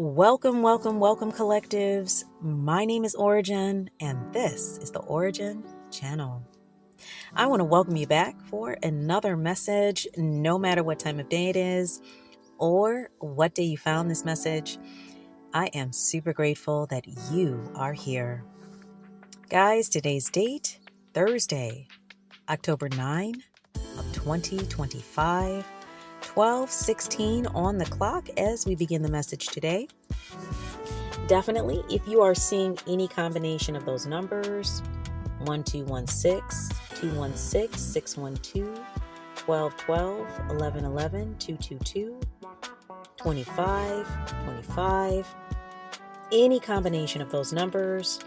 Welcome, welcome, welcome, collectives. My name is Ora-gen, and this is the Ora-gen Channel. I want to welcome you back for another message, no matter what time of day it is or what day you found this message. I am super grateful that you are here. Guys, today's date, Thursday, October 9 of 2025. 12:16 on the clock as we begin the message today. Definitely, if you are seeing any combination of those numbers, 1216, 216, 612, 1212, 1111, 222, 25, 25, any combination of those numbers,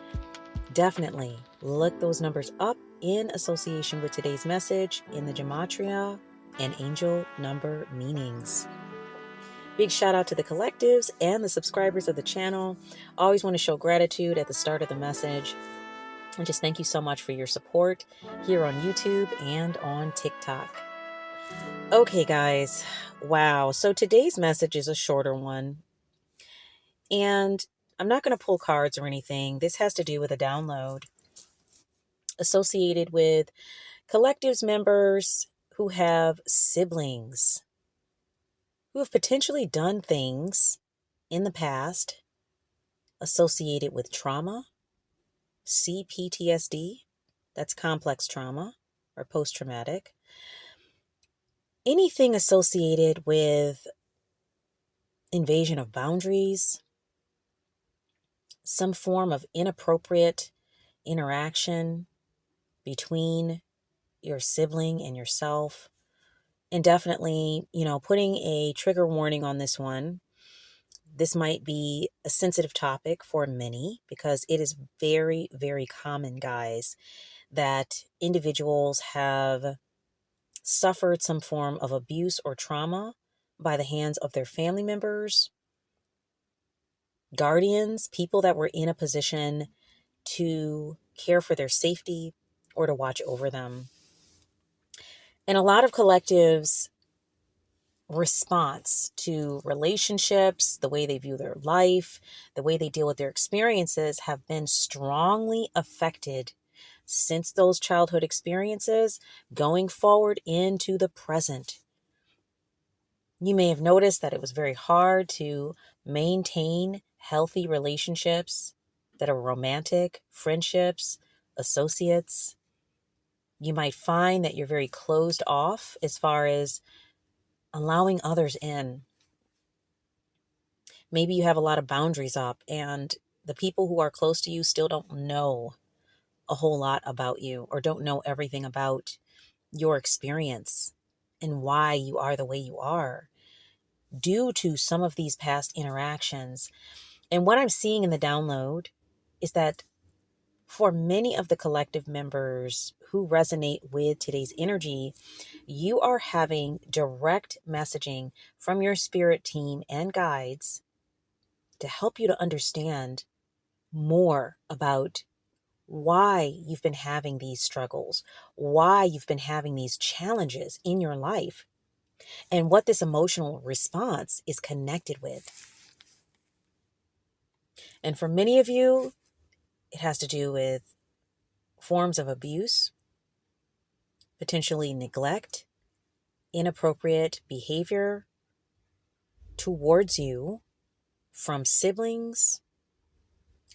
definitely look those numbers up in association with today's message in the gematria and angel number meanings. Big shout out to the collectives and the subscribers of the channel. Always want to show gratitude at the start of the message. And just thank you so much for your support here on YouTube and on TikTok. Okay, guys. Wow. So today's message is a shorter one. And I'm not going to pull cards or anything. This has to do with a download associated with collectives members who have siblings who have potentially done things in the past associated with trauma, CPTSD, that's complex trauma or post-traumatic, anything associated with invasion of boundaries, some form of inappropriate interaction between your sibling and yourself, and definitely, putting a trigger warning on this one. This might be a sensitive topic for many because it is very, very common, guys, that individuals have suffered some form of abuse or trauma by the hands of their family members, guardians, people that were in a position to care for their safety or to watch over them. And a lot of collectives' response to relationships, the way they view their life, the way they deal with their experiences have been strongly affected since those childhood experiences going forward into the present. You may have noticed that it was very hard to maintain healthy relationships that are romantic, friendships, associates. You might find that you're very closed off as far as allowing others in. Maybe you have a lot of boundaries up and the people who are close to you still don't know a whole lot about you or don't know everything about your experience and why you are the way you are due to some of these past interactions. And what I'm seeing in the download is that for many of the collective members who resonate with today's energy, you are having direct messaging from your spirit team and guides to help you to understand more about why you've been having these struggles, why you've been having these challenges in your life, and what this emotional response is connected with. And for many of you, it has to do with forms of abuse, potentially neglect, inappropriate behavior towards you from siblings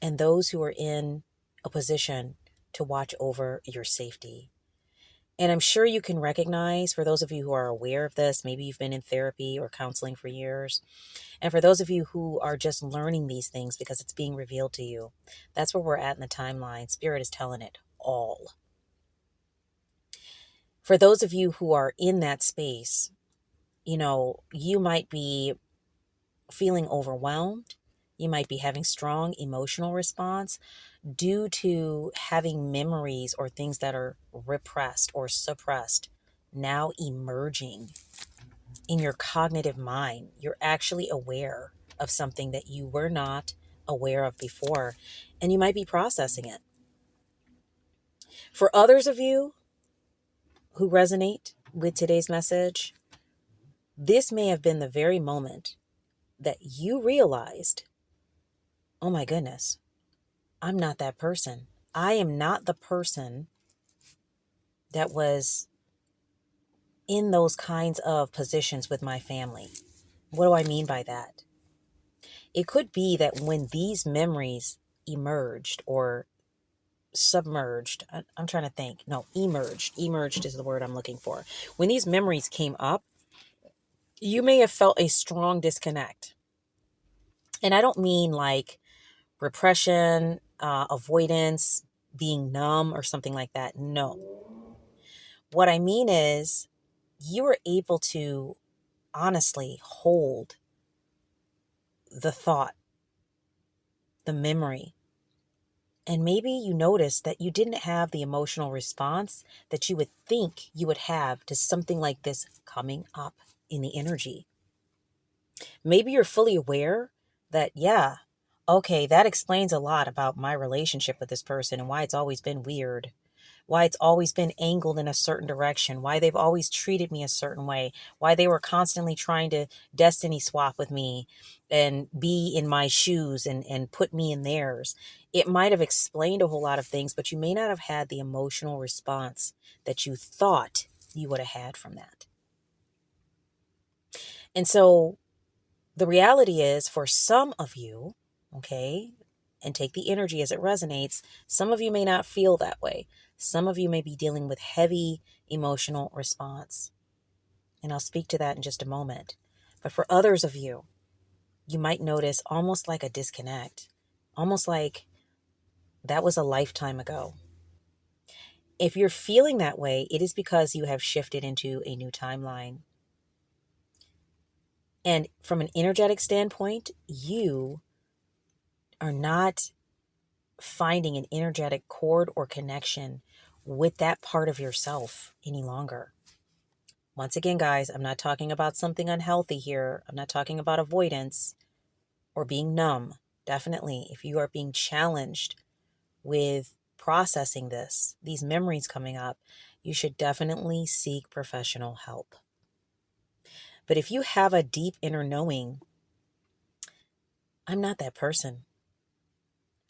and those who are in a position to watch over your safety. And I'm sure you can recognize, for those of you who are aware of this, maybe you've been in therapy or counseling for years. And for those of you who are just learning these things because it's being revealed to you, that's where we're at in the timeline. Spirit is telling it all. For those of you who are in that space, you might be feeling overwhelmed. You might be having strong emotional response due to having memories or things that are repressed or suppressed now emerging in your cognitive mind. You're actually aware of something that you were not aware of before, and you might be processing it. For others of you who resonate with today's message, this may have been the very moment that you realized, oh my goodness, I'm not that person. I am not the person that was in those kinds of positions with my family. What do I mean by that? It could be that when these memories emerged or submerged, I'm trying to think. No, emerged. Emerged is the word I'm looking for. When these memories came up, you may have felt a strong disconnect. And I don't mean like repression, avoidance, being numb or something like that. No. What I mean is you were able to honestly hold the thought, the memory. And maybe you noticed that you didn't have the emotional response that you would think you would have to something like this coming up in the energy. Maybe you're fully aware that, yeah, okay, that explains a lot about my relationship with this person and why it's always been weird, why it's always been angled in a certain direction, why they've always treated me a certain way, why they were constantly trying to destiny swap with me and be in my shoes and put me in theirs. It might have explained a whole lot of things, but you may not have had the emotional response that you thought you would have had from that. And so the reality is for some of you, okay, and take the energy as it resonates, some of you may not feel that way. Some of you may be dealing with heavy emotional response. And I'll speak to that in just a moment. But for others of you, you might notice almost like a disconnect, almost like that was a lifetime ago. If you're feeling that way, it is because you have shifted into a new timeline. And from an energetic standpoint, you are not finding an energetic cord or connection with that part of yourself any longer. Once again, guys, I'm not talking about something unhealthy here. I'm not talking about avoidance or being numb. Definitely, if you are being challenged with processing these memories coming up, you should definitely seek professional help. But if you have a deep inner knowing, I'm not that person.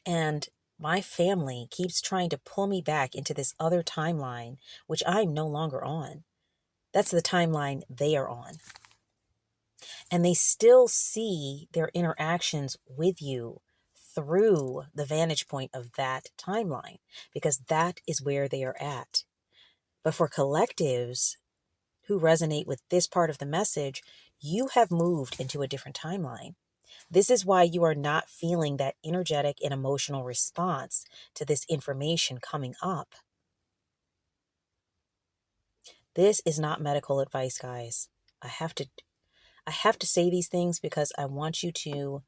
And my family keeps trying to pull me back into this other timeline, which I'm no longer on. That's the timeline they are on. And they still see their interactions with you through the vantage point of that timeline, because that is where they are at. But for collectives who resonate with this part of the message, you have moved into a different timeline. This is why you are not feeling that energetic and emotional response to this information coming up. This is not medical advice, guys. I have to say these things because I want you to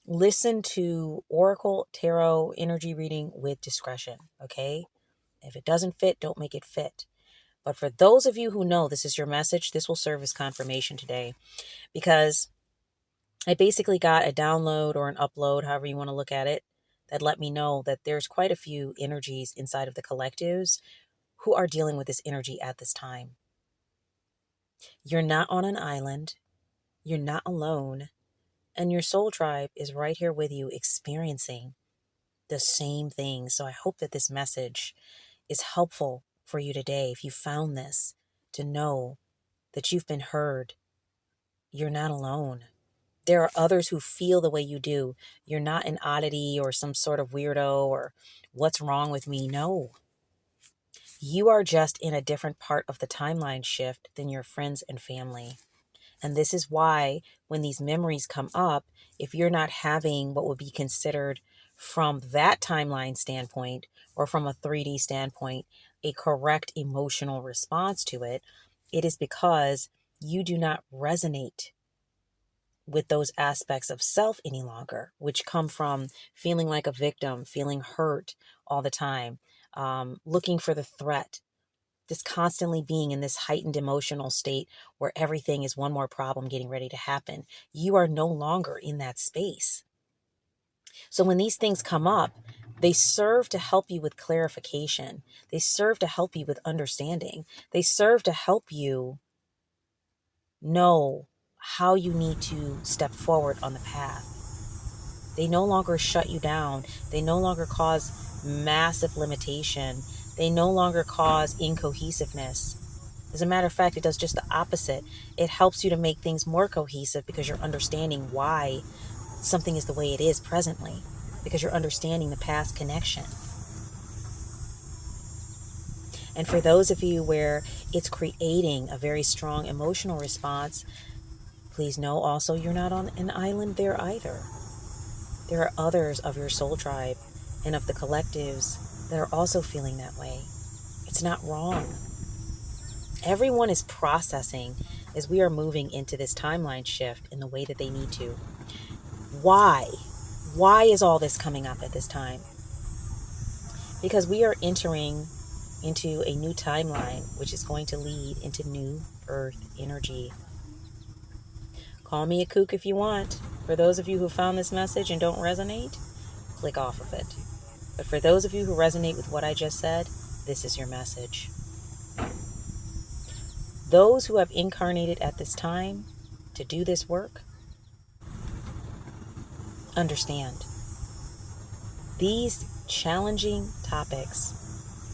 listen to Oracle Tarot energy reading with discretion, okay? If it doesn't fit, don't make it fit. But for those of you who know this is your message, this will serve as confirmation today, because I basically got a download or an upload, however you want to look at it, that let me know that there's quite a few energies inside of the collectives who are dealing with this energy at this time. You're not on an island. You're not alone. And your soul tribe is right here with you experiencing the same thing. So I hope that this message is helpful for you today. If you found this, to know that you've been heard. You're not alone. There are others who feel the way you do. You're not an oddity or some sort of weirdo or what's wrong with me. No. You are just in a different part of the timeline shift than your friends and family. And this is why when these memories come up, if you're not having what would be considered from that timeline standpoint or from a 3D standpoint, a correct emotional response to it, it is because you do not resonate with those aspects of self any longer, which come from feeling like a victim, feeling hurt all the time, looking for the threat, just constantly being in this heightened emotional state where everything is one more problem getting ready to happen. You are no longer in that space. So when these things come up, they serve to help you with clarification. They serve to help you with understanding. They serve to help you know how you need to step forward on the path. They no longer shut you down. They no longer cause massive limitation. They no longer cause incohesiveness. As a matter of fact, it does just the opposite. It helps you to make things more cohesive because you're understanding why something is the way it is presently, because you're understanding the past connection. And for those of you where it's creating a very strong emotional response, please know also you're not on an island there either. There are others of your soul tribe and of the collectives that are also feeling that way. It's not wrong. Everyone is processing as we are moving into this timeline shift in the way that they need to. Why? Why is all this coming up at this time? Because we are entering into a new timeline, which is going to lead into new earth energy. Call me a kook if you want. For those of you who found this message and don't resonate, click off of it. But for those of you who resonate with what I just said, this is your message. Those who have incarnated at this time to do this work, understand. These challenging topics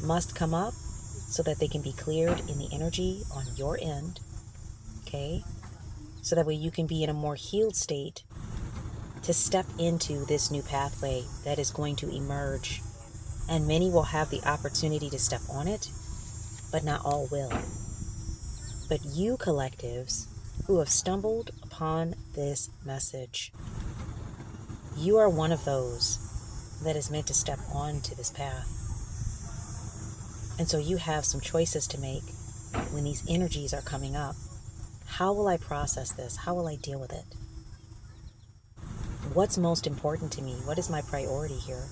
must come up so that they can be cleared in the energy on your end, okay? So that way you can be in a more healed state to step into this new pathway that is going to emerge. And many will have the opportunity to step on it, but not all will. But you collectives who have stumbled upon this message, you are one of those that is meant to step onto this path. And so you have some choices to make when these energies are coming up. How will I process this? How will I deal with it? What's most important to me? What is my priority here?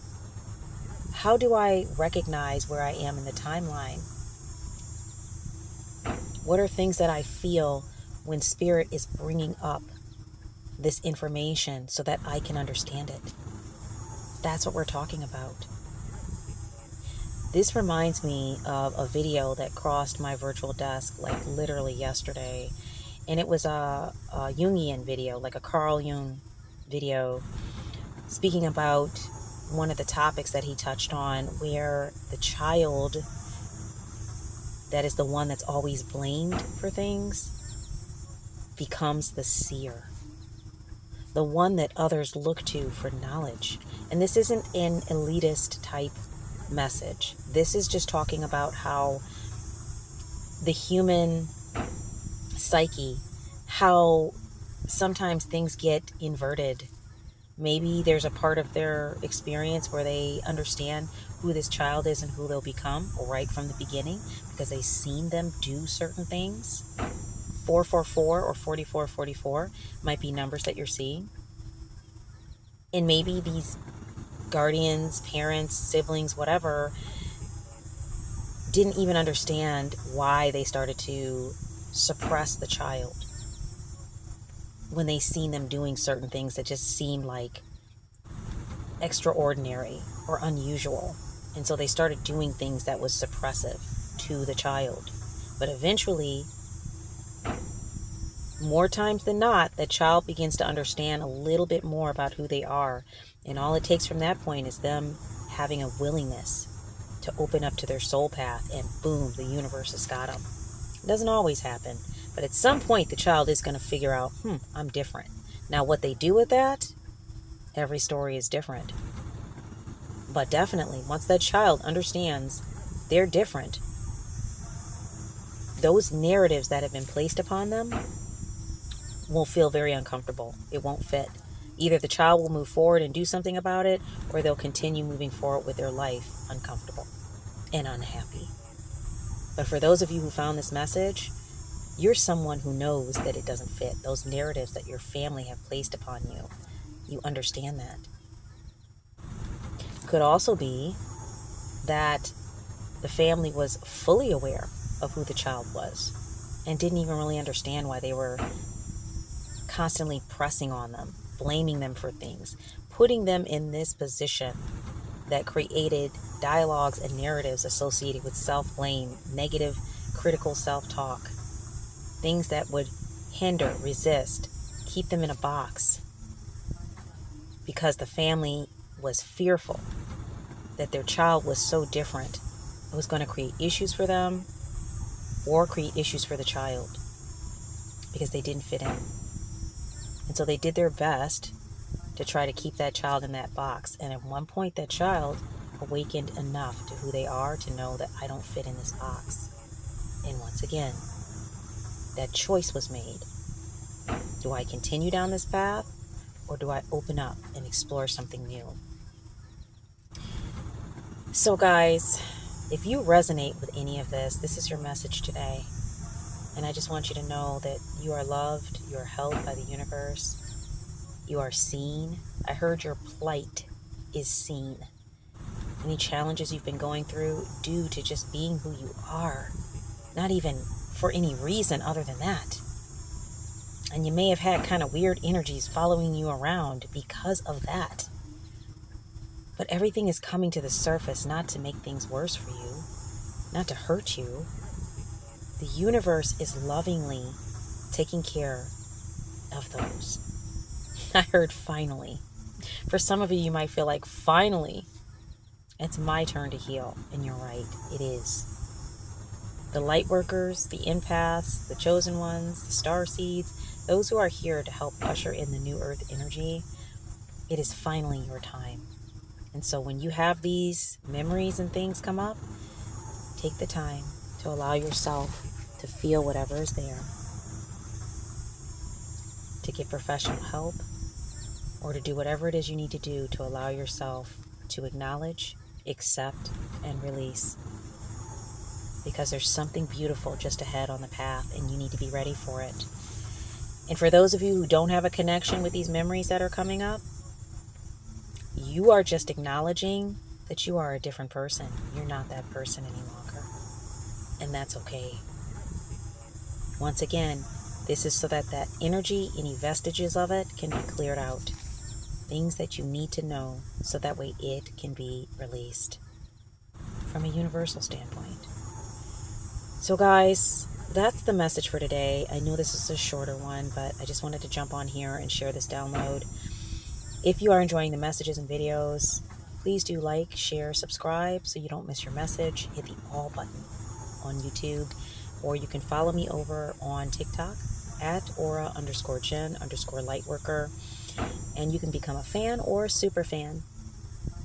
How do I recognize where I am in the timeline? What are things that I feel when Spirit is bringing up this information so that I can understand it? That's what we're talking about. This reminds me of a video that crossed my virtual desk like literally yesterday. And it was a Jungian video, like a Carl Jung video, speaking about one of the topics that he touched on, where the child that is the one that's always blamed for things becomes the seer, the one that others look to for knowledge. And this isn't an elitist type message. This is just talking about how the human psyche, how sometimes things get inverted. Maybe there's a part of their experience where they understand who this child is and who they'll become right from the beginning because they've seen them do certain things. 444 or 4444 might be numbers that you're seeing. And maybe these guardians, parents, siblings, whatever, didn't even understand why they started to suppress the child when they seen them doing certain things that just seemed like extraordinary or unusual. And so they started doing things that was suppressive to the child. But eventually, more times than not, the child begins to understand a little bit more about who they are. And all it takes from that point is them having a willingness to open up to their soul path, and boom, the universe has got them. It doesn't always happen, but at some point the child is going to figure out, I'm different. Now what they do with that, every story is different. But definitely, once that child understands they're different, those narratives that have been placed upon them will feel very uncomfortable. It won't fit. Either the child will move forward and do something about it, or they'll continue moving forward with their life uncomfortable and unhappy. But for those of you who found this message, you're someone who knows that it doesn't fit. Those narratives that your family have placed upon you, you understand that. Could also be that the family was fully aware of who the child was and didn't even really understand why they were constantly pressing on them, blaming them for things, putting them in this position that created dialogues and narratives associated with self-blame, negative, critical self-talk, things that would hinder, resist, keep them in a box, because the family was fearful that their child was so different. It was going to create issues for them or create issues for the child because they didn't fit in. And so they did their best to try to keep that child in that box. And at one point, that child awakened enough to who they are to know that I don't fit in this box. And once again, that choice was made. Do I continue down this path, or do I open up and explore something new? So guys, if you resonate with any of this, this is your message today. And I just want you to know that you are loved, you are held by the universe, you are seen. I heard your plight is seen. Any challenges you've been going through due to just being who you are, not even for any reason other than that. And you may have had kind of weird energies following you around because of that. But everything is coming to the surface not to make things worse for you, not to hurt you. The universe is lovingly taking care of those. I heard finally. For some of you, you might feel like finally, it's my turn to heal. And you're right, it is. The light workers, the empaths, the chosen ones, the star seeds, those who are here to help usher in the new earth energy, it is finally your time. And so when you have these memories and things come up, take the time to allow yourself to feel whatever is there, to get professional help, or to do whatever it is you need to do to allow yourself to acknowledge, accept, and release. Because there's something beautiful just ahead on the path, and you need to be ready for it. And for those of you who don't have a connection with these memories that are coming up, you are just acknowledging that you are a different person. You're not that person any longer. And that's okay. Once again, this is so that that energy, any vestiges of it, can be cleared out. Things that you need to know so that way it can be released from a universal standpoint. So guys, that's the message for today. I know this is a shorter one, but I just wanted to jump on here and share this download. If you are enjoying the messages and videos, please do like, share, subscribe so you don't miss your message. Hit the all button on YouTube, or you can follow me over on TikTok at Ora_Gen_Lightworker, and you can become a fan or a super fan.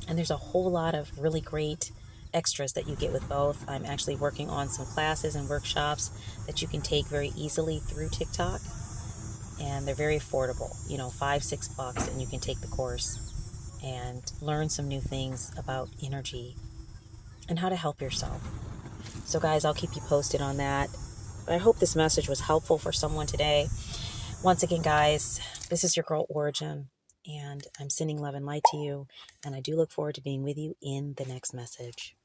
And there's a whole lot of really great extras that you get with both. I'm actually working on some classes and workshops that you can take very easily through TikTok, and they're very affordable, $5-6, and you can take the course and learn some new things about energy and how to help yourself. So guys, I'll keep you posted on that. But I hope this message was helpful for someone today. Once again, guys, this is your girl Ora-gen, and I'm sending love and light to you, and I do look forward to being with you in the next message.